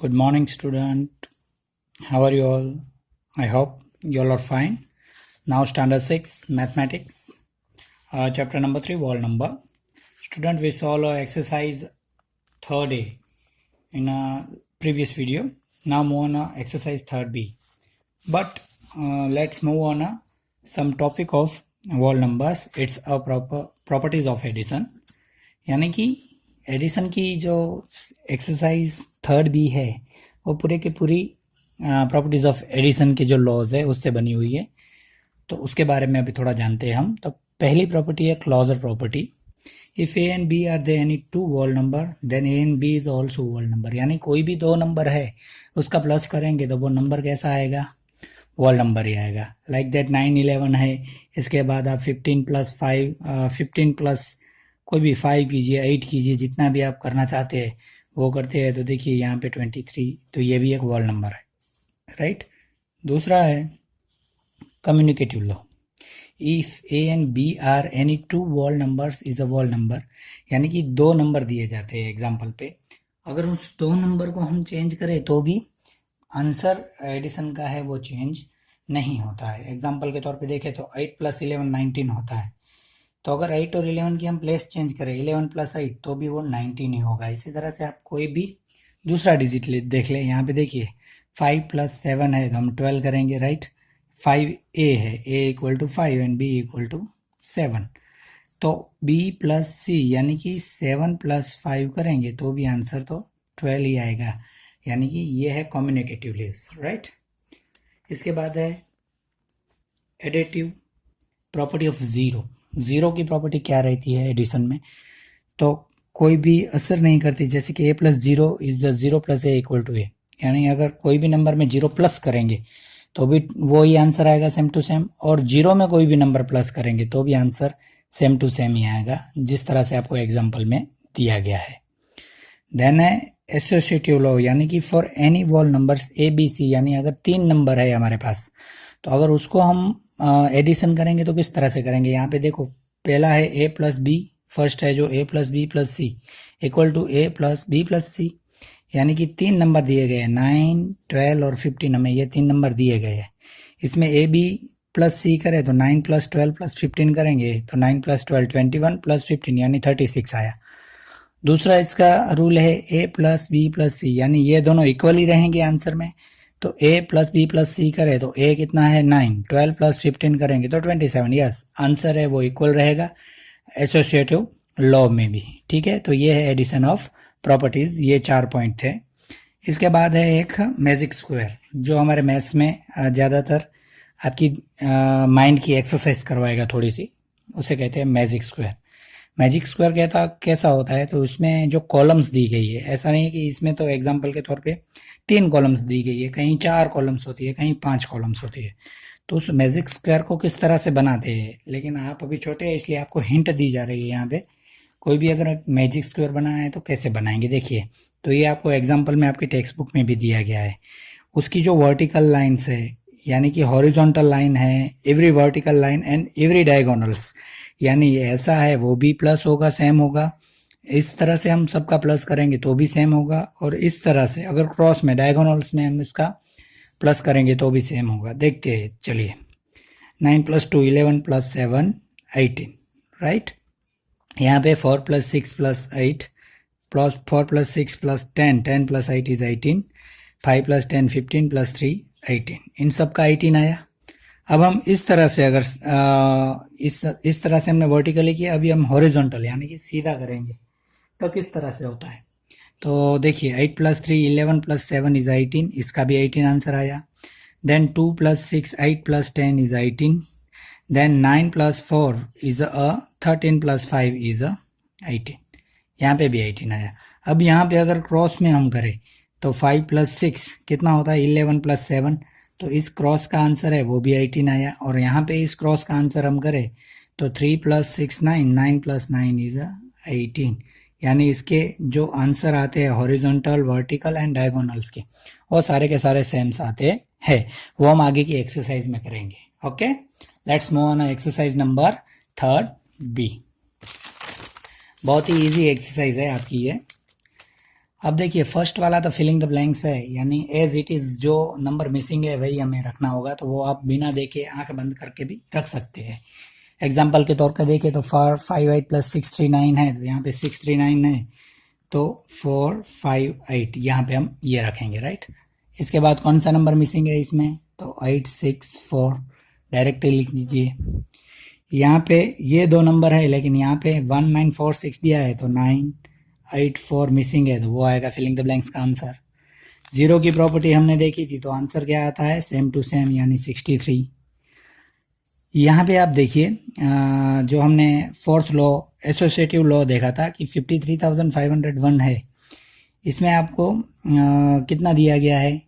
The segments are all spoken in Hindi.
Good morning, student. How are you all? I hope you all are fine. Now, standard 6 mathematics, chapter number 3, wall number. Student, we saw exercise third A in a previous video. Now, move on exercise third B. But let's move on some topic of wall numbers. It's a properties of addition. यानी कि एडिशन की जो एक्सरसाइज थर्ड बी है वो पूरे की पूरी प्रॉपर्टीज ऑफ एडिशन के जो लॉज है उससे बनी हुई है, तो उसके बारे में अभी थोड़ा जानते हैं हम। तो पहली प्रॉपर्टी है closure property. If A and B are they any two whole number then A and B is also whole number. यानी कोई भी दो नंबर है उसका प्लस करेंगे तो वो नंबर कैसा आएगा? वॉल नंबर ही आएगा। लाइक दैट 9, 11 है, इसके बाद आप 15 प्लस 5 15 प्लस कोई भी 5 कीजिए, 8 कीजिए, जितना भी आप करना चाहते हैं वो करते हैं। तो देखिए यहाँ पे 23, तो ये भी एक वॉल नंबर है, राइट। दूसरा है commutative law. If A and B are any two whole numbers is a whole number. यानी कि दो नंबर दिए जाते हैं एग्जाम्पल पे, अगर उस दो नंबर को हम चेंज करें तो भी आंसर एडिशन का है वो चेंज नहीं होता है। एग्जाम्पल के तौर पे देखें तो 8 + 11 19 होता है, तो अगर 8 और 11 की हम प्लेस चेंज करें 11 + 8 तो भी वो 19 ही होगा। इसी तरह से आप कोई भी दूसरा डिजिट देख ले, यहाँ पे देखिए 5 + 7 है तो हम 12 करेंगे, राइट। 5a है, a = 5 एंड b = 7, तो b + c यानी कि 7 + 5 करेंगे तो भी आंसर तो 12 ही आएगा। यानी कि ये है कम्युनिकेटिव लिस्ट, राइट। इसके बाद है additive property of zero. Zero की प्रॉपर्टी क्या रहती है एडिशन में? तो कोई भी असर नहीं करती, जैसे कि a + 0 इज 0 + a = a। यानी अगर कोई भी नंबर में 0 प्लस करेंगे तो भी वो ही आंसर आएगा सेम टू सेम, और 0 में कोई भी नंबर प्लस करेंगे तो भी आंसर सेम टू सेम ही आएगा, जिस तरह से आपको एग्जाम्पल में दिया गया है। देन है एसोसिएटिव लॉ, यानी कि for any whole numbers A B C, यानी अगर 3 नंबर है हमारे पास तो अगर उसको हम एडिशन करेंगे तो किस तरह से करेंगे? यहाँ पे देखो, पहला है a + b, फर्स्ट है जो a + b + c = a + b + c। यानी कि 3 नंबर दिए गए हैं, 9, 12 और 15, हमें ये 3 नंबर दिए गए हैं। इसमें a b + c करें तो 9 + 12 + 15 करेंगे तो 9 + 12 21 + 15 यानी 36 आया। दूसरा इसका रूल है a + b + c, यानी ये दोनों इक्वल ही रहेंगे आंसर में। तो a + b + c करें तो a कितना है 9, 12 + 15 करेंगे तो 27। यस, आंसर है वो इक्वल रहेगा एसोसिएटिव लॉ में भी, ठीक है। तो ये है एडिशन ऑफ प्रॉपर्टीज, ये 4 पॉइंट थे। इसके बाद है एक मैजिक स्क्वायर, जो हमारे मैथ्स में ज़्यादातर आपकी माइंड की एक्सरसाइज करवाएगा थोड़ी सी, उसे कहते हैं मैजिक स्क्वायर। मैजिक स्क्वायर कैसा होता है? तो उसमें जो कॉलम्स दी गई है, ऐसा नहीं कि इसमें तो एग्जांपल के तौर पे 3 कॉलम्स दी गई है, कहीं 4 कॉलम्स होती है, कहीं 5 कॉलम्स होती है। तो उस मैजिक स्क्वायर को किस तरह से बनाते हैं, लेकिन आप अभी छोटे हैं इसलिए आपको हिंट दी जा रही है यहाँ पे। कोई भी अगर मैजिक स्क्वायर बनाना है तो कैसे बनाएंगे, देखिए। तो ये आपको एग्जाम्पल में आपकी टेक्स्ट बुक में भी दिया गया है। उसकी जो वर्टिकल लाइन्स है, यानी कि हॉरिजॉन्टल लाइन है, every vertical line and every diagonals, यानी ये ऐसा है वो भी प्लस होगा, सेम होगा। इस तरह से हम सबका प्लस करेंगे तो भी सेम होगा, और इस तरह से अगर क्रॉस में डायगोनल्स में हम इसका प्लस करेंगे तो भी सेम होगा। देखते हैं, चलिए। 9 + 2 11 + 7 18, राइट। यहाँ पे 4 + 6 + 8 प्लस 4 + 6 + 10 10 + 8 इज 18, 5 + 10 15 + 3 18, इन सब का 18 आया। अब हम इस तरह से अगर इस तरह से हमने वर्टिकली किया, अभी हम हॉरिजॉन्टल यानी कि सीधा करेंगे तो किस तरह से होता है? तो देखिए 8 + 3 11 + 7 इज 18, इसका भी 18 आंसर आया। Then 2 + 6 8 + 10 is 18, then 9 + 4 is 13 + 5 is 18, यहाँ पे भी 18 आया। अब यहाँ पे अगर क्रॉस में हम करें तो 5 + 6 कितना होता है 11 + 7, तो इस क्रॉस का आंसर है वो भी 18 आया। और यहाँ पे इस क्रॉस का आंसर हम करें तो 3 + 6 9 9 + 9 इज 18, यानी इसके जो आंसर आते हैं हॉरिजॉन्टल, वर्टिकल एंड डायगोनल्स के, वो सारे के सारे सेम्स आते हैं। वो हम आगे की एक्सरसाइज में करेंगे। Okay, let's move on exercise number 3 B। बहुत ही इजी एक्सरसाइज है आपकी ये। अब देखिए फर्स्ट वाला तो फिलिंग द ब्लैंक्स है, यानी एज इट इज़ जो नंबर मिसिंग है वही हमें रखना होगा, तो वो आप बिना देखे आंख बंद करके भी रख सकते हैं। एग्जाम्पल के तौर पर देखें तो 458 + 639 है, तो यहाँ पे 639 है, तो 458 यहाँ पे हम ये रखेंगे, राइट। इसके बाद कौन सा नंबर मिसिंग है इसमें, तो 864 डायरेक्टली लिख दीजिए। यहाँ पे ये दो नंबर है, लेकिन यहाँ पे 1946 दिया है, तो 984 मिसिंग है, तो वो आएगा फिलिंग द ब्लैंक्स का आंसर। जीरो की प्रॉपर्टी हमने देखी थी, तो आंसर क्या आता है, सेम टू सेम, यानी 63। यहाँ पे आप देखिए जो हमने फोर्थ लॉ एसोसिएटिव लॉ देखा था कि 53,501 है, इसमें आपको कितना दिया गया है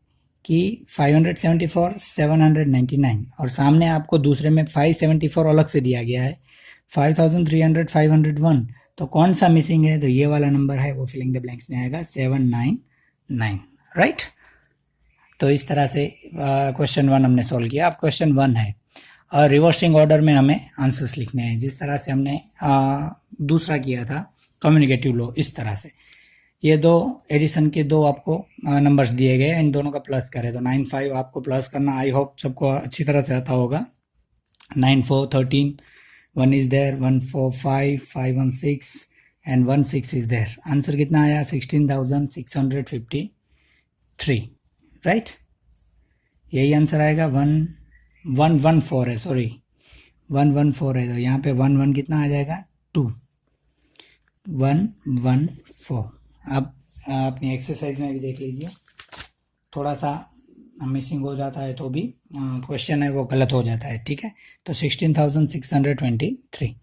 कि 574 799, और सामने आपको दूसरे में 574 अलग से दिया गया है, 5300 501, तो कौन सा मिसिंग है, तो ये वाला नंबर है, वो फिलिंग द ब्लैंक्स में आएगा 799, राइट। तो इस तरह से क्वेश्चन 1 हमने सॉल्व किया। अब क्वेश्चन 1 है, और रिवर्सिंग ऑर्डर में हमें आंसर्स लिखने हैं, जिस तरह से हमने दूसरा किया था कम्युनिकेटिव लॉ, इस तरह से। ये दो एडिशन के दो आपको नंबर्स दिए गए, इन दोनों का प्लस करें तो 95 आपको प्लस करना, आई होप सबको अच्छी तरह से आता होगा। 9 4 13, 1 is there, 1 4 5 5 1 6 and 1 6 is there. Answer कितना आया, 16,653, राइट। यही आंसर आएगा। 114 है, सॉरी 114 है, तो यहाँ पे 1 कितना आ जाएगा, 2 114। अब अपनी एक्सरसाइज में भी देख लीजिए, थोड़ा सा मिसिंग हो जाता है तो भी क्वेश्चन है वो गलत हो जाता है, ठीक है। तो 16,623।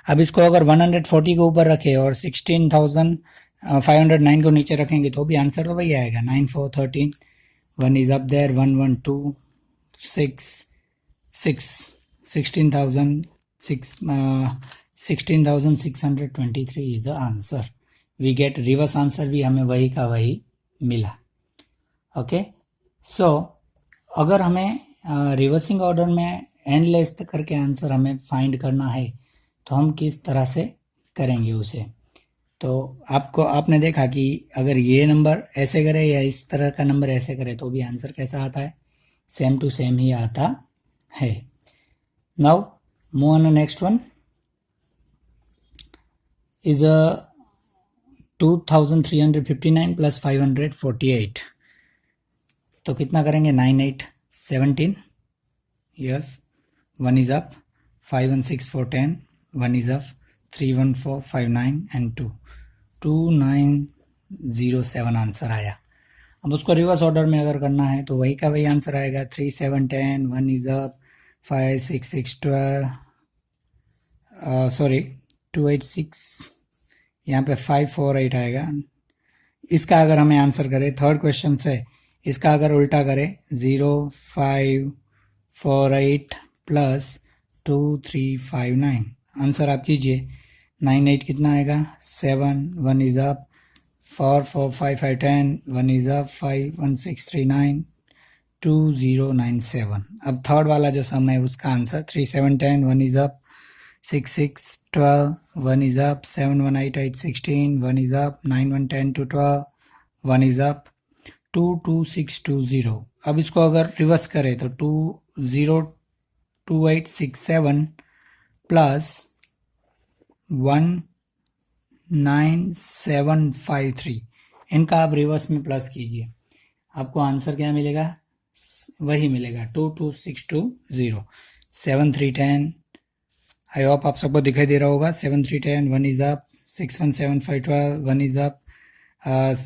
अब इसको अगर 140 के ऊपर रखे और 16,509 को नीचे रखेंगे तो भी आंसर तो वही आएगा, 9 4 13, 1 is up there, 1 1 2 6 6 16,623 is the answer. We get reverse answer भी हमें वही का वही मिला। ओके, सो अगर हमें रिवर्सिंग ऑर्डर में एंडलेस करके आंसर हमें फाइंड करना है तो हम किस तरह से करेंगे उसे। तो आपने देखा कि अगर ये नंबर ऐसे करे या इस तरह का नंबर ऐसे करे तो भी आंसर कैसा आता है, सेम टू सेम ही आता है। Now move on next one is 2,359 + 548, तो कितना करेंगे, 9 8 17, yes, 1 is up, 5 1 6 4 10, 1 is up, 3 1 4 5 9 and 2 2907 answer आया। अब उसको रिवर्स ऑर्डर में अगर करना है तो वही का वही आंसर आएगा, 3 7 10, 1 इज अप, 5 6 6 12, सॉरी 2 8 6, यहाँ पे 5 4 8 आएगा। इसका अगर हमें आंसर करें थर्ड क्वेश्चन से, इसका अगर उल्टा करें 0 5 4 8 + 2 3 5 9, आंसर आप कीजिए, 9 8 कितना आएगा, 7, 1 इज अप, 4 4 5 5 10, 1 इज अप, 5 1 6 3 9, 2097। अब थर्ड वाला जो सम है उसका answer 3 7 10, 1 is up, 6 6 12, 1 is up, 7 1 8 8 16, 1 is up, 9 1 10 to 12, 1 is up, 2 2 6 2 0। अब इसको अगर रिवर्स करें तो 2 0 2 8 6 7 + 1 9 7 5 3, इनका आप रिवर्स में प्लस कीजिए, आपको आंसर क्या मिलेगा, वही मिलेगा, 2 2 6 2 0, 7 3 10। आई होप आप सबको दिखाई दे रहा होगा, 7 3 10, 1 is up, 6 1 7 5 12, 1 is up,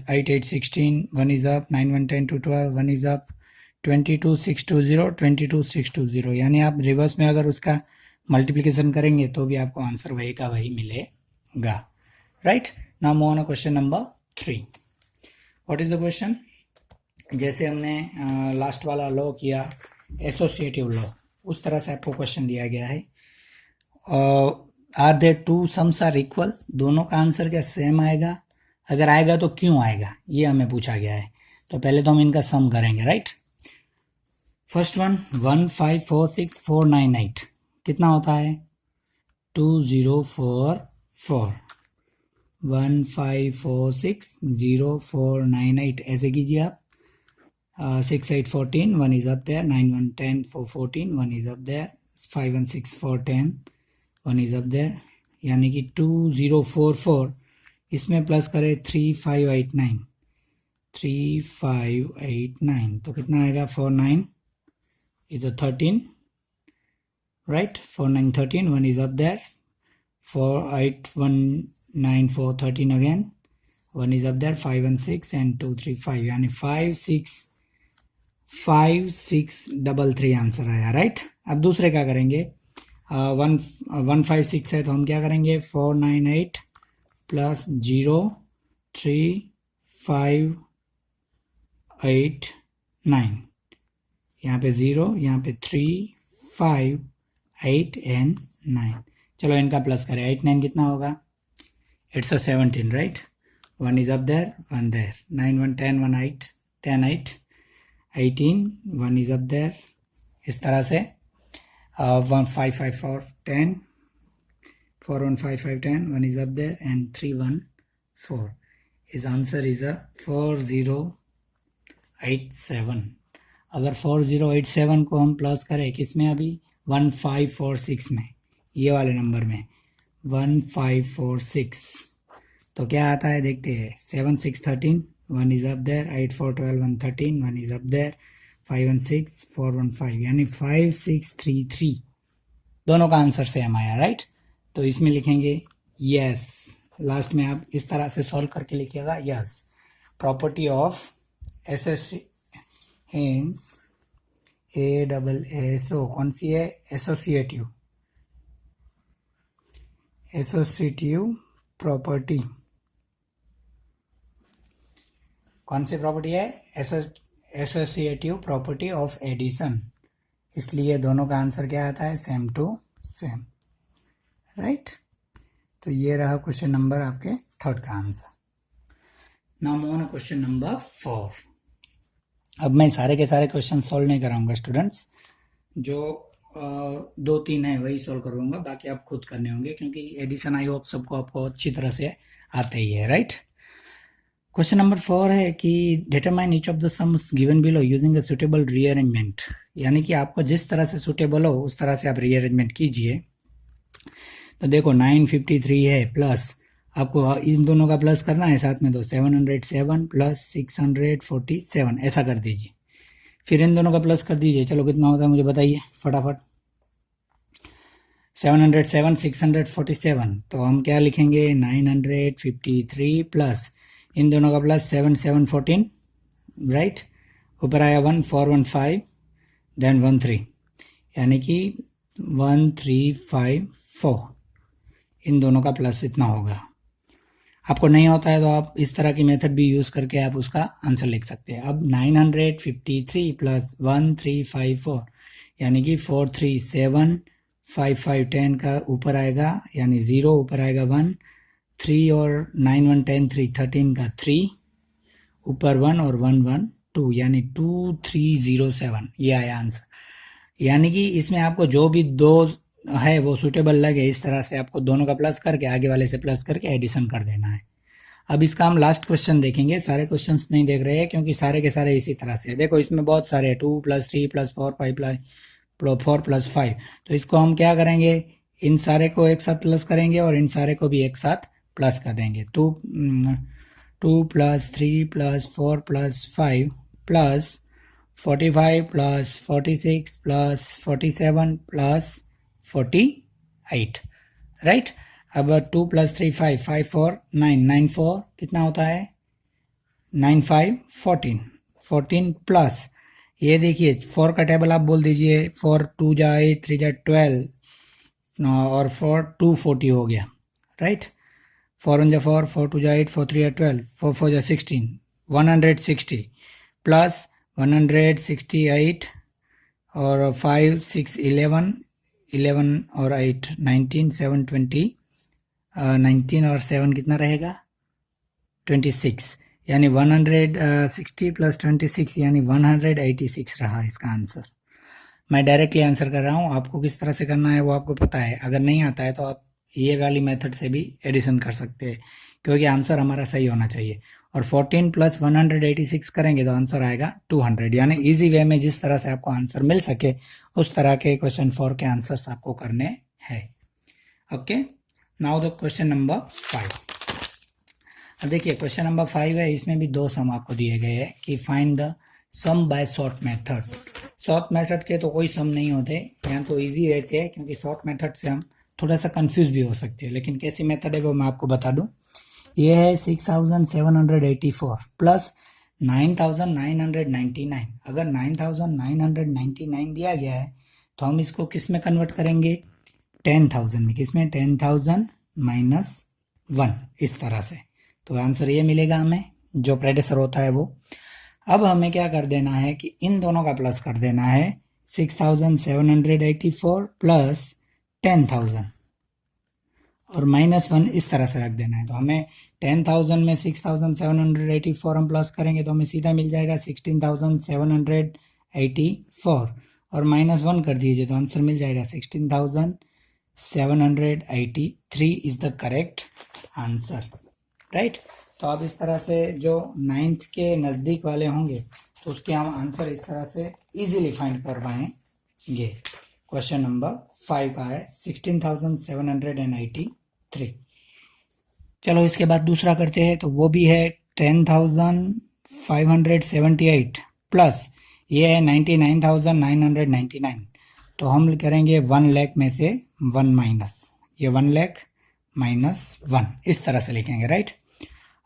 8 8 16, 1 is up, 9 1 10 to 12, 1 is up, 22 6 2 0, 22 6 2 0। यानी आप रिवर्स में अगर उसका मल्टीप्लिकेशन करेंगे तो भी आपको आंसर वही का वही मिलेगा, right. Now move on question number 3। What is the question, जैसे हमने लास्ट वाला लॉ किया एसोसिएटिव लॉ, उस तरह से आपको क्वेश्चन दिया गया है। Are there two sums are equal, दोनों का आंसर क्या सेम आएगा, अगर आएगा तो क्यों आएगा, ये हमें पूछा गया है। तो पहले तो हम इनका सम करेंगे, राइट। फर्स्ट वन 1 5 4 6 4 9 8 कितना होता है, 2044, 15460498 ऐसे कीजिए आप. 6 8 14 1 is up there, 9 1 10 4 14 1 is up there, 5 1 6 4 10 1 is up there, यानी कि 2044 इसमें प्लस करें 3589 तो कितना आएगा 49 is a 13, right? 4913 1 is up there, 48194 13 again, 1 is up there, 5 and 6 and 2 3 5 यानी 5633 आंसर आया, राइट? अब दूसरे क्या करेंगे, 156 है तो हम क्या करेंगे 498 प्लस 03589, यहाँ पे 0, यहाँ पे 3 5 8 and 9. चलो इनका प्लस करें, 8 9 कितना होगा, it's a 17, right? 1 is up there, 1 there, 9 1 10 1 8 10 8 18, 1 is up there, इस तरह से 1 5 5 4 10 4 1 5 5 10 1 is up there and 3 1 4. His answer is a 4087. अगर 4087 को हम प्लस करें किस में, अभी 1546 में, ये वाले नंबर में 1546 तो क्या आता है देखते हैं, 7 6 13 1 is up there, 8 4 12 1 13 1 is up there, 5 1 6 4 1 5 यानी 5633 दोनों का आंसर सेम आया, राइट? तो इसमें लिखेंगे यस, लास्ट में आप इस तरह से सॉल्व करके लिखिएगा यस. प्रॉपर्टी ऑफ ASSO कौन सी है, एसोसिएटिव प्रॉपर्टी, कौन सी प्रॉपर्टी है, एसोसिएटिव प्रॉपर्टी ऑफ एडिशन, इसलिए दोनों का आंसर क्या आता है, सेम टू सेम, राइट? तो ये रहा क्वेश्चन नंबर आपके थर्ड का answer. Now move on question number 4. अब मैं सारे के सारे क्वेश्चन सॉल्व नहीं कराऊंगा स्टूडेंट्स, जो 2-3 है वही सॉल्व करूंगा, बाकी आप खुद करने होंगे क्योंकि एडिशन आई होप सबको आपको अच्छी तरह से आते ही है, राइट? क्वेश्चन नंबर 4 है कि determine each of the sums given below using a suitable rearrangement, यानी कि आपको जिस तरह से सुटेबल हो उस तरह से आप रीअरेंजमेंट कीजिए. तो देखो 953 है प्लस, आपको इन दोनों का प्लस करना है साथ में, तो 707 प्लस 647 ऐसा कर दीजिए, फिर इन दोनों का प्लस कर दीजिए. चलो कितना होता है मुझे बताइए फटाफट. 707 647 तो हम क्या लिखेंगे, 953 प्लस इन दोनों का प्लस 7 7 14, राइट? ऊपर आया 1 415 देन 13 यानी कि 1354, इन दोनों का प्लस इतना होगा. आपको नहीं होता है तो आप इस तरह की मेथड भी यूज़ करके आप उसका आंसर लिख सकते हैं. अब 953 प्लस 1354 यानी कि 437 5 5 10 का ऊपर आएगा यानी 0, ऊपर आएगा 1 3 और 9 1 10 3 13 का 3, ऊपर 1 और 1 1 2 यानी 2307, ये आया आंसर. यानी कि इसमें आपको जो भी दो है वो सूटेबल लगे, इस तरह से आपको दोनों का प्लस करके आगे वाले से प्लस करके एडिशन कर देना है. अब इसका हम लास्ट क्वेश्चन देखेंगे, सारे क्वेश्चंस नहीं देख रहे हैं क्योंकि सारे के सारे इसी तरह से. देखो इसमें बहुत सारे 2 + 3 + 4 5 4 + 5, तो इसको हम क्या करेंगे, इन सारे को एक साथ प्लस करेंगे और इन सारे को भी एक साथ प्लस कर देंगे. 2 + 3 + 4 + 5 plus 45 plus 46 plus 47 plus 48, right? अब 2 + 3 5 5 4 9 9 4 कितना होता है, 9 5 14 14 प्लस ये देखिए 4 का टेबल आप बोल दीजिए, 4 2 जा 8 3 जा 12 और 4 2 40 हो गया, राइट? 4 1 जा 4 4 2 जा 8 4 3 जा 12 4 4 जा 16 160 प्लस 168 और 5 6 11 11 और 8 19 7 20 19 और 7 कितना रहेगा 26, यानी 160 प्लस 26 यानी 186 रहा इसका आंसर. मैं डायरेक्टली आंसर कर रहा हूँ, आपको किस तरह से करना है वो आपको पता है. अगर नहीं आता है तो आप ये वाली मेथड से भी एडिशन कर सकते हैं क्योंकि आंसर हमारा सही होना चाहिए। और 14 प्लस 186 करेंगे तो आंसर आएगा 200। यानी इजी वे में जिस तरह से आपको आंसर मिल सके उस तरह के क्वेश्चन 4 के आंसर्स आपको करने हैं। Okay, now the question number 5। अब देखिए क्वेश्चन नंबर 5 है, इसमें भी दो सम आपको दिए गए हैं कि find the sum by short method. Short method के तो कोई सम नहीं होते, यहाँ तो इजी रहते हैं, क्योंकि शॉर्ट मेथड से हम थोड़ा सा कंफ्यूज भी हो सकते हैं। लेकिन कैसी मेथड है वो मैं आपको बता दूं। ये है 6784 प्लस 9999। अगर 9999 दिया गया है तो हम इसको किस में कन्वर्ट करेंगे, 10,000 में। किसमें, 10,000 माइनस 1, इस तरह से। तो आंसर ये मिलेगा हमें, जो प्रेडिसर होता है वो। अब हमें क्या कर देना है कि इन दोनों का प्लस कर देना है, 6784 प्लस 10,000 और माइनस 1 इस तरह से रख देना है। तो हमें 10,000 में 6784 हम प्लस करेंगे तो हमें सीधा मिल जाएगा 16,784 और माइनस 1 कर दीजिए तो आंसर मिल जाएगा 16,783 is the correct answer, right. तो आप इस तरह से जो 9th के नज़दीक वाले होंगे तो उसके हम आंसर इस तरह से इजीली फाइंड कर पाएंगे। क्वेश्चन नंबर 5 का है 16,783। चलो इसके बाद दूसरा करते हैं, तो वो भी है 10,578 प्लस ये है 99,999। तो हम करेंगे 1 लाख में से 1 माइनस, ये 1 लाख माइनस 1 इस तरह से लिखेंगे, राइट।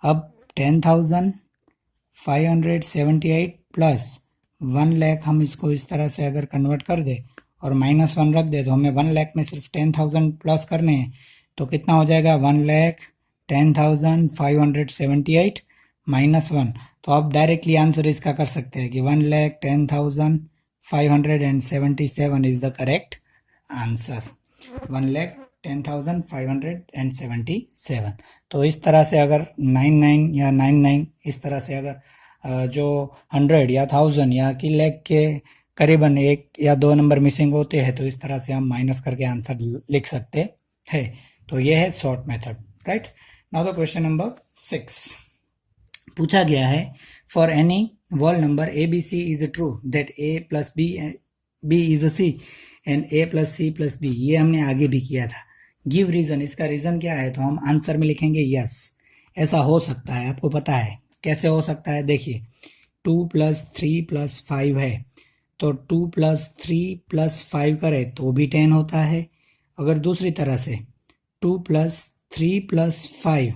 अब 10,578 प्लस 1 लाख हम इसको इस तरह से अगर कन्वर्ट कर दे और माइनस 1 रख दे तो हमें 1 लाख में सिर्फ 10,000 प्लस करने हैं। तो कितना हो जाएगा, 1,10,578 माइनस 1। तो आप डायरेक्टली आंसर इसका कर सकते हैं कि 1,10,577 इज द करेक्ट आंसर, 1,10,577। तो इस तरह से अगर 99 या 99 इस तरह से अगर जो 100 या 1000 या कि लाख के करीबन 1 या 2 नंबर मिसिंग होते हैं तो इस तरह से हम माइनस करके आंसर लिख सकते हैं। तो ये है short method, right. Now the question number 6 पूछा गया है, for any whole number A B C is true that A plus B is a C and A plus C plus B. ये हमने आगे भी किया था। गिव रीजन, इसका रीजन क्या है, तो हम आंसर में लिखेंगे यस, ऐसा हो सकता है। आपको पता है कैसे हो सकता है, देखिए 2 प्लस 3 प्लस 5 है, तो 2 प्लस 3 प्लस 5 करे तो भी 10 होता है। अगर दूसरी तरह से 2 प्लस 3 प्लस 5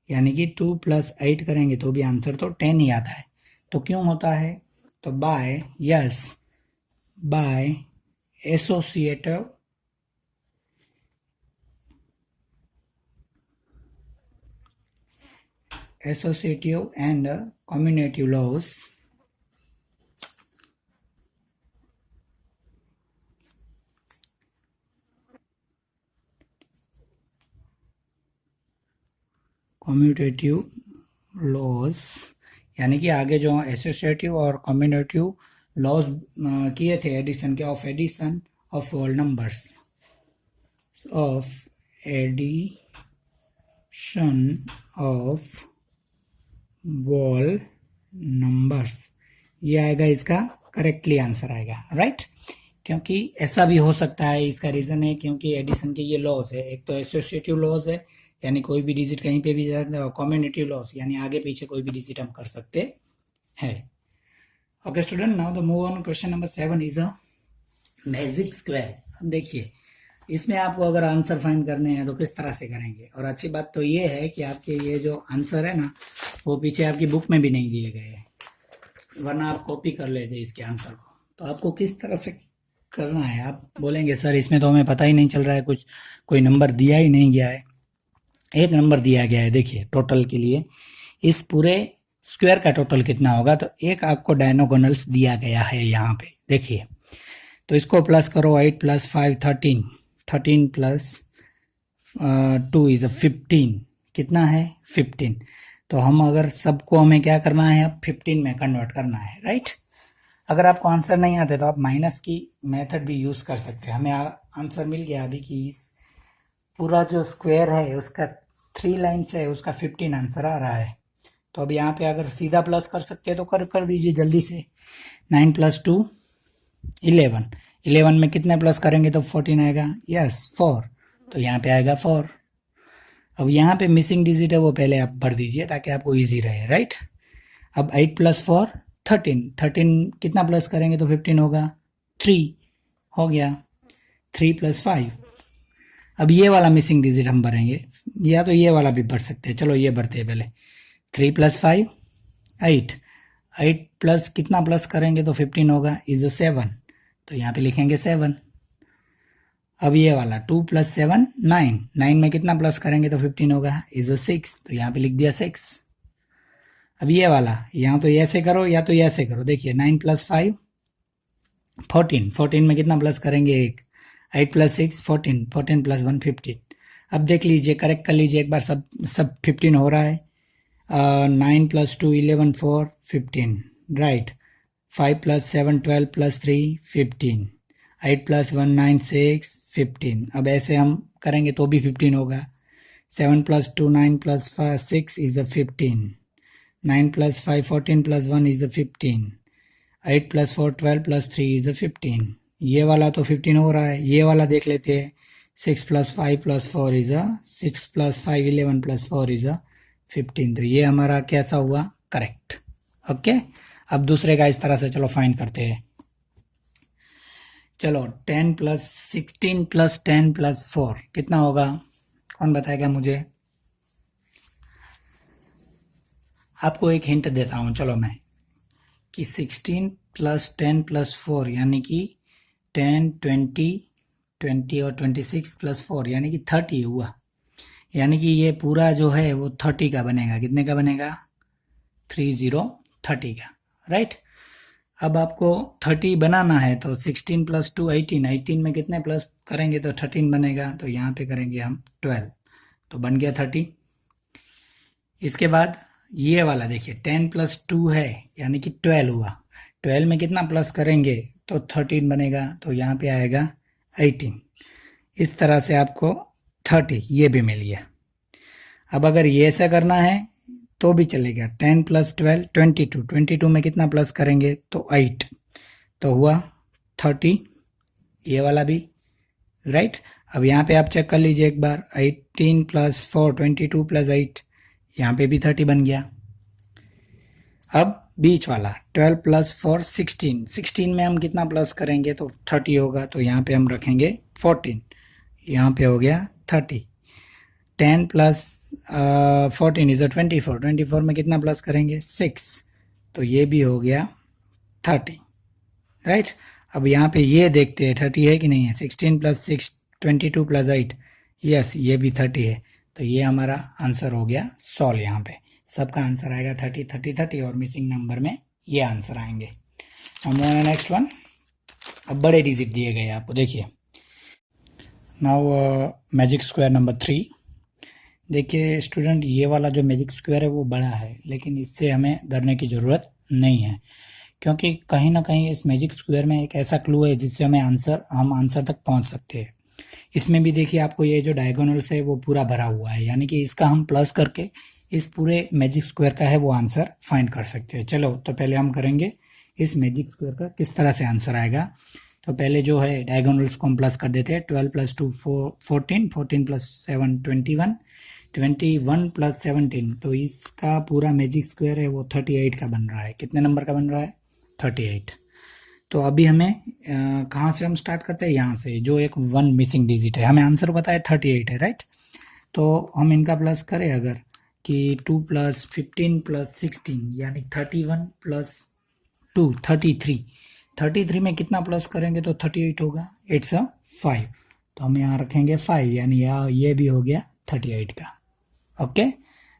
यानी कि 2 प्लस 8 करेंगे तो भी आंसर तो 10 ही आता है। तो क्यों होता है, तो by yes, by associative and commutative laws, यानी कि आगे जो एसोसिएटिव और कम्युनेटिव लॉज किए थे एडिशन के, of addition of all numbers, of addition of whole numbers, ये आएगा इसका करेक्टली आंसर आएगा, राइट। क्योंकि ऐसा भी हो सकता है, इसका रीज़न है क्योंकि एडिशन के ये लॉज है, एक तो एसोसिएटिव लॉज है यानी कोई भी डिजिट कहीं पे भी जा सकता है, और कम्युनेटिव लॉस यानी आगे पीछे कोई भी डिजिट हम कर सकते हैं। Okay student, now the move on question number 7 is a magic square. अब देखिए इसमें आपको अगर आंसर फाइंड करने हैं तो किस तरह से करेंगे। और अच्छी बात तो ये है कि आपके ये जो आंसर है ना वो पीछे आपकी बुक में भी नहीं दिए गए हैं, वरना आप कॉपी कर लेते इसके आंसर को। तो आपको किस तरह से करना है, आप बोलेंगे सर इसमें तो हमें पता ही नहीं चल रहा है, कुछ कोई नंबर दिया ही नहीं गया है। एक नंबर दिया गया है, देखिए टोटल के लिए इस पूरे स्क्वायर का टोटल कितना होगा, तो एक आपको डायगोनल्स दिया गया है यहाँ पे, देखिए। तो इसको प्लस करो, 8 प्लस 5 13, 13 प्लस 2 इज 15, कितना है 15। तो हम अगर सबको हमें क्या करना है, अब 15 में कन्वर्ट करना है, राइट। अगर आपको आंसर नहीं आते तो आप माइनस की मेथड भी यूज़ कर सकते हैं। हमें आंसर मिल गया अभी कि पूरा जो स्क्वायर है उसका 3 लाइन से उसका 15 आंसर आ रहा है। तो अब यहाँ पे अगर सीधा प्लस कर सकते हैं तो कर दीजिए जल्दी से। 9 + 2 11, 11 में कितने प्लस करेंगे तो 14 आएगा, यस 4, तो यहाँ पे आएगा 4। अब यहाँ पे मिसिंग डिजिट है वो पहले आप भर दीजिए ताकि आपको इजी रहे, राइट। अब 8 + 4 13, 13 कितना प्लस करेंगे तो 15 होगा, 3 हो गया। 3 + 5, अब ये वाला मिसिंग डिजिट हम भरेंगे, या तो ये वाला भी भर सकते हैं, चलो ये भरते हैं पहले। 3 + 5 8, 8 प्लस कितना प्लस करेंगे तो 15 होगा, इज 7, तो यहाँ पे लिखेंगे 7। अब ये वाला 2 + 7 9, 9 में कितना प्लस करेंगे तो 15 होगा, इज 6, तो यहाँ पे लिख दिया 6। अब ये वाला यहाँ तो ऐसे करो या तो ऐसे करो, देखिए 9 + 5 14, 14 में कितना प्लस करेंगे 1, 8 + 6 14, 14 + 1 15। अब देख लीजिए, करेक्ट कर लीजिए एक बार, सब 15 हो रहा है। 9 + 2 11 4 15, राइट। 5 + 7 12 + 3 15, 8 + 1 9 6 15। अब ऐसे हम करेंगे तो भी 15 होगा। 7 + 2 9 + 6 इज 15, 9 + 5 14 + 1 इज 15, 8 + 4 12 + 3 इज 15। ये वाला तो 15 हो रहा है, ये वाला देख लेते हैं। 6 + 5 + 4 इज 6 + 5 11 + 4 इज 15, तो ये हमारा कैसा हुआ, करेक्ट। ओके, अब दूसरे का इस तरह से चलो फाइंड करते हैं। चलो 10 + 16 + 10 + 4 कितना होगा, कौन बताएगा मुझे। आपको एक हिंट देता हूँ, चलो मैं, कि 16 + 10 + 4 यानी कि 10 20 और 26 + 4 यानी कि 30 हुआ। यानी कि ये पूरा जो है वो 30 का बनेगा। कितने का बनेगा, 30 30 का, राइट। अब आपको 30 बनाना है तो 16 + 2 18, 18 में कितने प्लस करेंगे तो 13 बनेगा, तो यहाँ पे करेंगे हम 12, तो बन गया 30। इसके बाद ये वाला देखिए 10 + 2 है यानी कि 12 हुआ, 12 में कितना प्लस करेंगे तो 13 बनेगा, तो यहाँ पे आएगा 18। इस तरह से आपको 30 ये भी मिल गया। अब अगर ये ऐसा करना है तो भी चलेगा। 10 + 12 22, 22 में कितना प्लस करेंगे तो 8, तो हुआ 30, ये वाला भी, राइट। अब यहाँ पे आप चेक कर लीजिए एक बार, 18 + 4 22 + 8, यहाँ पे भी 30 बन गया। अब बीच वाला 12 + 4 16, 16 में हम कितना प्लस करेंगे तो 30 होगा, तो यहाँ पे हम रखेंगे 14, यहाँ पे हो गया 30। 10 + 14 इज 24, 24 में कितना प्लस करेंगे 6, तो ये भी हो गया 30, राइट। अब यहाँ पे ये देखते हैं 30 है कि नहीं है। 16 + 6 22 + 8, यस ये भी 30 है, तो ये हमारा आंसर हो गया सॉल्व। यहाँ पे सबका आंसर आएगा 30 30 30 और मिसिंग नंबर में ये आंसर आएंगे। हम नेक्स्ट वन, अब बड़े डिजिट दिए गए आपको, देखिए नाउ मैजिक स्क्वायर नंबर 3। देखिए स्टूडेंट, ये वाला जो मैजिक स्क्वायर है वो बड़ा है, लेकिन इससे हमें डरने की ज़रूरत नहीं है, क्योंकि कहीं ना कहीं इस मैजिक स्क्वायर में एक ऐसा क्लू है जिससे हम आंसर तक पहुंच सकते हैं। इसमें भी देखिए आपको ये जो डायगोनल्स है वो पूरा भरा हुआ है, यानी कि इसका हम प्लस करके इस पूरे मैजिक स्क्वायर का है वो आंसर फाइंड कर सकते हैं। चलो तो पहले हम करेंगे इस मैजिक स्क्वायर का किस तरह से आंसर आएगा। तो पहले जो है डायगोनल्स को हम प्लस कर देते हैं। 12 + 2 14, 14 + 7 21, 21 + 17, तो इसका पूरा मैजिक स्क्वायर है वो 38 का बन रहा है। कितने नंबर का बन रहा है, 38। तो अभी हमें कहाँ से हम स्टार्ट करते हैं, यहाँ से, जो एक 1 मिसिंग डिजिट है। हमें आंसर पता है 38 है, राइट। तो हम इनका प्लस करें अगर, कि 2 + 15 + 16 यानी 31 + 2 33, 33 में कितना प्लस करेंगे तो 38 होगा, इट्स 5, तो हम यहाँ रखेंगे 5, यानी ये भी हो गया 38 का। ओके,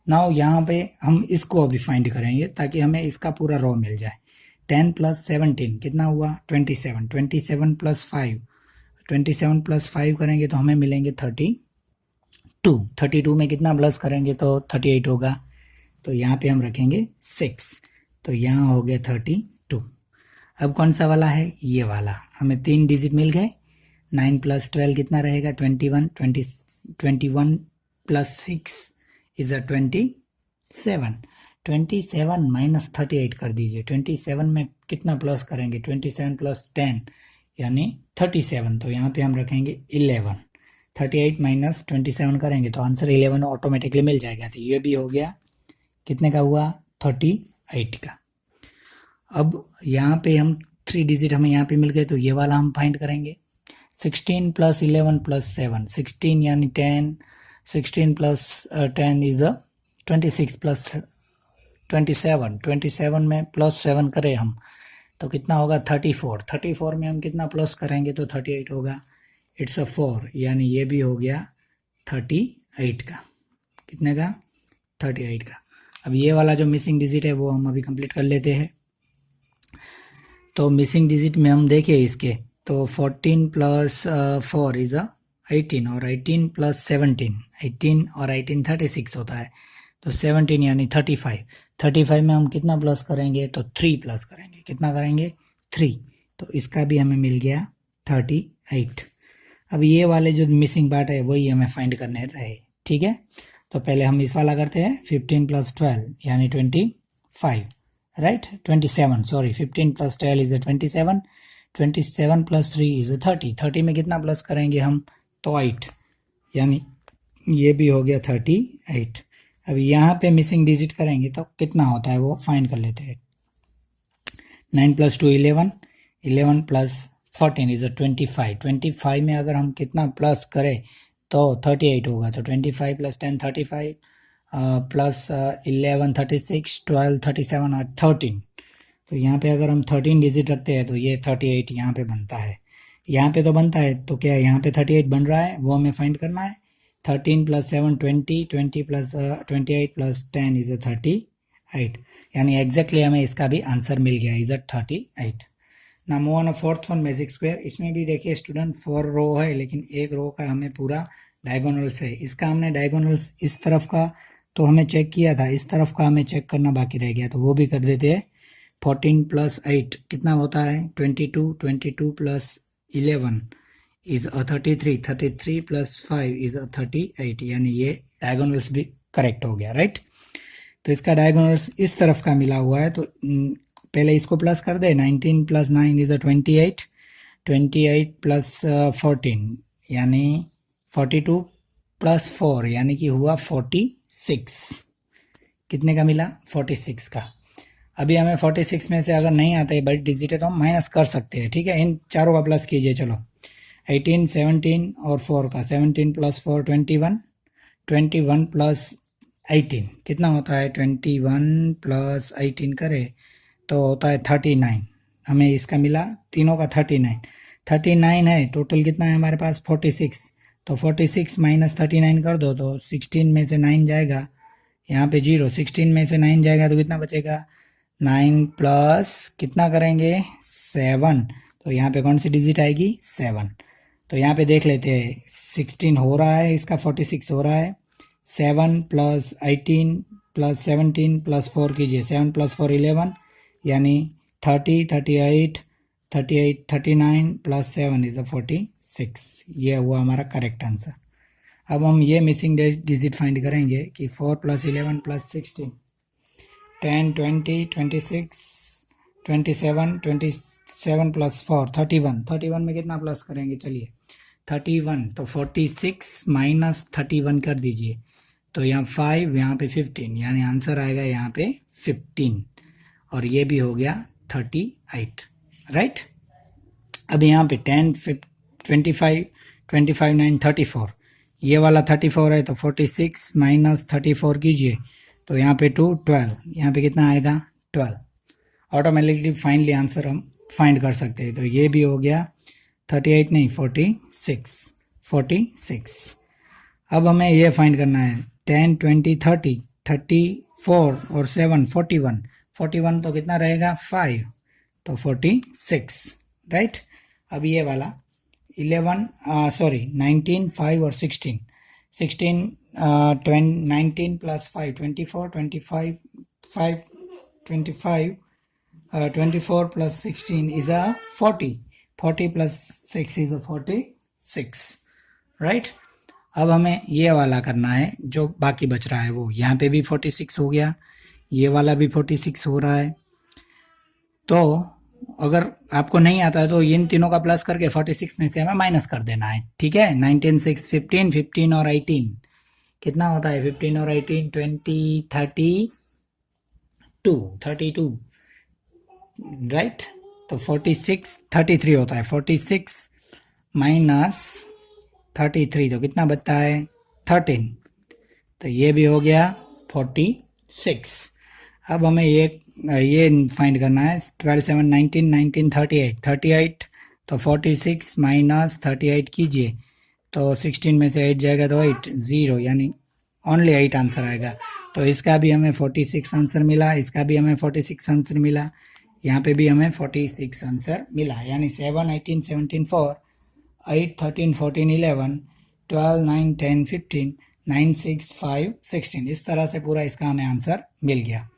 नाउ यहाँ पे हम इसको अभी फाइंड करेंगे ताकि हमें इसका पूरा रो मिल जाए। 10 + 17 कितना हुआ 27, 27 + 5, 27 + 5 करेंगे तो हमें मिलेंगे 32, 32 में कितना प्लस करेंगे तो 38 होगा, तो यहाँ पे हम रखेंगे 6, तो यहाँ हो गया 32। अब कौन सा वाला है, ये वाला, हमें 3 डिजिट मिल गए। 9 + 12 कितना रहेगा 21, 21 + 6 इज अ 27। 27 माइनस 38 कर दीजिए। 27 में कितना प्लस करेंगे? 27 प्लस 10 यानी 37। तो यहाँ पे हम रखेंगे 11। 38 माइनस 27 करेंगे तो आंसर 11 ऑटोमेटिकली मिल जाएगा। तो ये भी हो गया, कितने का हुआ? 38 का। अब यहाँ पे हम 3 डिजिट हमें यहाँ पे मिल गए, तो ये वाला हम फाइंड करेंगे। 16 प्लस 11 प्लस 7, 16 यानी 10, 16 प्लस 10 इज 26 प्लस 27, 27 में प्लस 7 करें हम तो कितना होगा? 34। 34 में हम कितना प्लस करेंगे तो 38 होगा। इट्स अ 4, यानी ये भी हो गया 38 का। कितने का? 38 का। अब ये वाला जो मिसिंग डिजिट है वो हम अभी कंप्लीट कर लेते हैं। तो मिसिंग डिजिट में हम देखें इसके, तो 14 प्लस 4 इज 18 और 18 प्लस 17, 18 और 18 36 होता है। तो 17 यानी 35। 35 में हम कितना प्लस करेंगे तो 3 प्लस करेंगे। कितना करेंगे? 3। तो इसका भी हमें मिल गया 38। अब ये वाले जो मिसिंग पार्ट है वही हमें फाइंड करने रहे। ठीक है, तो पहले हम इस वाला करते हैं। 15 प्लस 12 यानी 25, right? 27, sorry, 15 plus 12 is 27। 27 plus 3 is 30। 30 में कितना प्लस करेंगे हम तो 8, यानी ये भी हो गया 38। अब यहाँ पे मिसिंग डिजिट करेंगे तो कितना होता है वो फाइंड कर लेते हैं। 9 प्लस 2 11, 11 प्लस 14 इज 25। 25 में अगर हम कितना प्लस करें तो 38 होगा। तो 25 प्लस 10 35, प्लस 11 36, 12 37 और 13। तो यहाँ पे अगर हम 13 डिजिट रखते हैं तो ये 38 यहाँ पे बनता है। यहाँ पे तो बनता है, तो क्या यहाँ पे 38 बन रहा है वो हमें फाइंड करना है। 13 प्लस 7 20, 20 प्लस 28 प्लस 10 इज 38, यानी एग्जैक्टली हमें इसका भी आंसर मिल गया, इज 38। ना move on fourth one magic square. इसमें भी देखिए स्टूडेंट 4 रो है, लेकिन एक रो का हमें पूरा डायगोनल्स है। इसका हमने डायगोनल्स इस तरफ का तो हमें चेक किया था, इस तरफ का हमें चेक करना बाकी रह गया, तो वो भी कर देते हैं। 14 प्लस 8 कितना होता है? 22। 22 प्लस 11 इज 33। 33 प्लस 5 इज 38, यानी ये डायगोनल्स भी करेक्ट हो गया, राइट? तो इसका डायगोनल्स इस तरफ का मिला हुआ है, तो पहले इसको प्लस कर दे। 19 प्लस 9 इज 28। 28 प्लस 14 यानी 42 प्लस 4 यानी कि हुआ 46। कितने का मिला? 46 का। अभी हमें 46 में से अगर नहीं आता है बड़ी डिजिट है तो हम माइनस कर सकते हैं। ठीक है, इन चारों का प्लस कीजिए। चलो 18, 17 और 4 का। 17 प्लस 4 21, 21 प्लस 18 कितना होता है? 21 प्लस 18 करे तो होता है 39। हमें इसका मिला तीनों का 39। 39 है, टोटल कितना है हमारे पास? 46। तो 46 माइनस 39 कर दो तो 16 में से 9 जाएगा, यहाँ पे 0। 16 में से 9 जाएगा तो कितना बचेगा? 9 प्लस कितना करेंगे? 7। तो यहाँ पे कौन सी डिजिट आएगी? 7। तो यहाँ पे देख लेते हैं, 16 हो रहा है, इसका 46 हो रहा है। 7 प्लस 18 प्लस 17 प्लस 4 कीजिए। 7 प्लस 4 11, यानी 30, 38, 38, 39 प्लस 7 इज 46। ये हुआ हमारा करेक्ट आंसर। अब हम ये मिसिंग डिजिट फाइंड करेंगे कि 4 प्लस 11 प्लस 16, 10, 20, 26, 27, 27 प्लस 4 31। 31 में कितना प्लस करेंगे? चलिए 31, तो 46 माइनस 31 कर दीजिए। तो यहाँ 5, यहाँ पे 15, यानी आंसर आएगा यहाँ पे 15, और ये भी हो गया 38, राइट? अब यहाँ पे 10, 25, 25, 9, 34, ये वाला 34 है, तो 46 माइनस 34 कीजिए, तो यहाँ पे 2, 12, यहाँ पे कितना आएगा? 12। ऑटोमेटिकली फाइनली आंसर हम फाइंड कर सकते हैं। तो ये भी हो गया 38 नहीं 46, 46। अब हमें ये फाइंड करना है 10, 20, 30, 34 और 7 41। 41 तो कितना रहेगा? 5, तो 46, राइट? अब ये वाला 19, 5 और 16। 19 plus 5 24, 25 5 25, 24 plus 16 is a 40. 40 plus 6 is a 46, right? अब हमें ये वाला करना है जो बाकी बच रहा है वो। यहाँ पे भी 46 हो गया, ये वाला भी 46 हो रहा है। तो अगर आपको नहीं आता है तो इन तीनों का प्लस करके 46 में से हमें माइनस कर देना है, ठीक है। 19 6 15, 15 और 18 कितना होता है? 15 और 18 20 32 राइट। तो 46 33 होता है। 46 माइनस 33 तो कितना बचता है? 13। तो ये भी हो गया 46। अब हमें ये फाइंड करना है। 12 7 19 19 38 38। तो 46 माइनस 38 कीजिए तो 16 में से 8 जाएगा तो 8 0, यानी ओनली 8 आंसर आएगा। तो इसका भी हमें 46 आंसर मिला, इसका भी हमें 46 आंसर मिला, यहाँ पे भी हमें 46 आंसर मिला। यानी 7 18 17 4 8 13 14 11 12 9 10 15 9 6 5 16, इस तरह से पूरा इसका हमें आंसर मिल गया।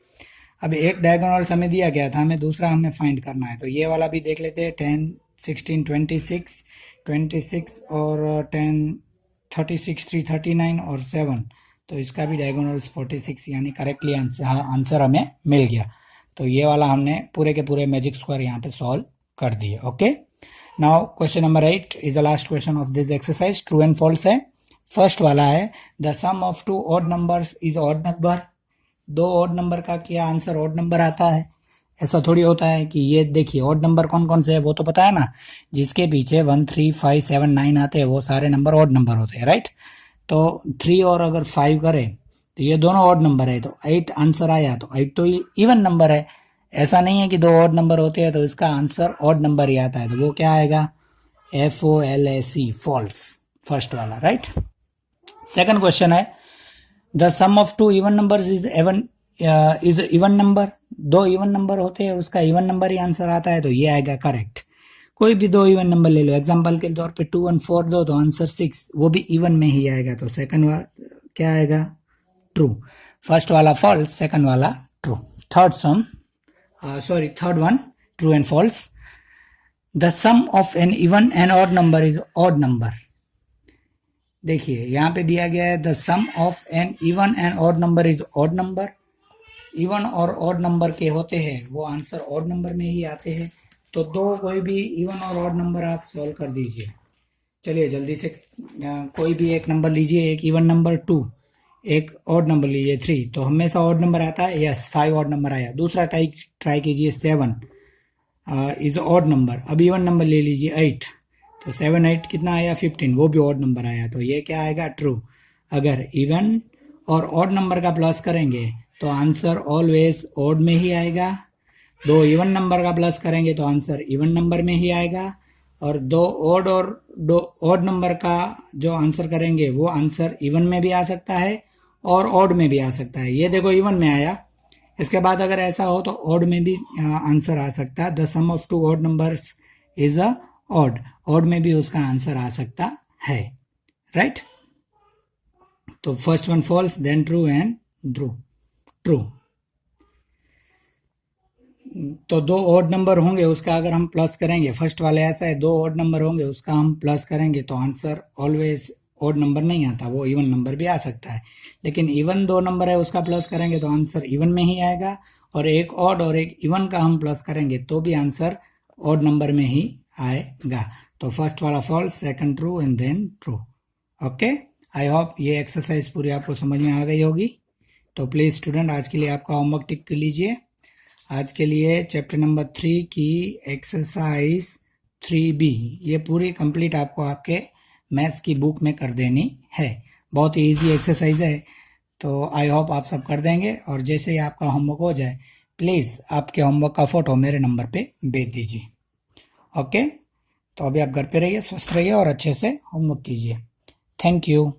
अब एक डायगोनल्स हमें दिया गया था, हमें दूसरा हमें फाइंड करना है। तो ये वाला भी देख लेते हैं। 10 16 26 और 10 36 3 39 और 7। तो इसका भी डायगोनल्स 46, यानी करेक्टली आंसर हमें मिल गया। तो ये वाला हमने पूरे के पूरे मैजिक स्क्वायर यहाँ पे सॉल्व कर दिए। Okay, now question number 8 is the last question of this exercise. True and false है। फर्स्ट वाला है the sum of two odd numbers is odd number. दो ऑड नंबर का क्या आंसर ऑड नंबर आता है? ऐसा थोड़ी होता है कि ये देखिए ऑड नंबर कौन कौन से है वो तो पता है ना, जिसके पीछे 1 3 5 7 9 आते हैं वो सारे नंबर ऑड नंबर होते हैं, राइट। तो 3 और अगर 5 करें तो ये दोनों ऑड नंबर है, तो 8 आंसर आया। तो 8 तो इवन नंबर है, ऐसा नहीं है कि दो ऑड नंबर होते हैं तो इसका आंसर ऑड नंबर ही आता है। तो वो क्या आएगा? FOLAC, फॉल्स, फर्स्ट वाला, राइट। सेकंड क्वेश्चन है the sum of two even numbers is even number. दो इवन नंबर होते हैं उसका इवन नंबर ही आंसर आता है, तो ये आएगा करेक्ट। कोई भी दो इवन नंबर ले लो, एग्जांपल के तौर पे 2 और 4 दो तो आंसर 6, वो भी इवन में ही आएगा। तो सेकंड वाला क्या आएगा? ट्रू। फर्स्ट वाला फॉल्स, सेकंड वाला true. Third one true and false. The sum of an even and odd number is odd number. देखिए यहाँ पे दिया गया है the sum of an even and odd number is odd number. Even और ऑड नंबर के होते हैं वो आंसर ऑड नंबर में ही आते हैं। तो दो कोई भी इवन और ऑड नंबर आप सॉल्व कर दीजिए। चलिए जल्दी से कोई भी एक नंबर लीजिए, एक इवन नंबर 2, एक ऑड नंबर लीजिए 3। तो हमेशा ऑड नंबर आता है, यस 5 ऑड नंबर आया। दूसरा ट्राई कीजिए 7 इज ऑड नंबर। अब इवन नंबर ले लीजिए 8, तो 7 8 कितना आया? 15, वो भी ऑड नंबर आया। तो ये क्या आएगा? ट्रू। अगर इवन और ऑड नंबर का प्लस करेंगे तो आंसर ऑलवेज ऑड में ही आएगा। दो इवन नंबर का प्लस करेंगे तो आंसर इवन नंबर में ही आएगा। और दो ऑड नंबर का जो आंसर करेंगे वो आंसर इवन में भी आ सकता है और ऑड में भी आ सकता है। ये देखो इवन में आया, इसके बाद अगर ऐसा हो तो ऑड में भी आंसर आ सकता है। The sum of two odd numbers is a odd में भी उसका आंसर आ सकता है, राइट। तो first one false, then true and true. तो दो ऑड नंबर होंगे उसका अगर हम प्लस करेंगे, फर्स्ट वाले ऐसा है, दो ऑड नंबर होंगे उसका हम प्लस करेंगे तो आंसर ऑलवेज ऑड नंबर नहीं आता, वो इवन नंबर भी आ सकता है। लेकिन इवन दो नंबर है उसका प्लस करेंगे तो आंसर इवन में ही आएगा। और एक ऑड और एक इवन का हम प्लस करेंगे तो भी आंसर ऑड नंबर में ही आएगा। तो फर्स्ट वाला false, second true and then true. Okay, I hope ये एक्सरसाइज पूरी आपको समझ में आ गई होगी। तो प्लीज़ स्टूडेंट आज के लिए आपका होमवर्क टिक कर लीजिए। आज के लिए चैप्टर नंबर 3 की एक्सरसाइज 3B ये पूरी कंप्लीट आपको आपके मैथ्स की बुक में कर देनी है। बहुत ही ईजी एक्सरसाइज है, तो आई होप आप सब कर देंगे। और जैसे ही आपका होमवर्क हो जाए प्लीज़ आपके होमवर्क का फ़ोटो मेरे नंबर पे भेज दीजिए। ओके, तो अभी आप घर पे रहिए, स्वस्थ रहिए और अच्छे से होमवर्क कीजिए। Thank you.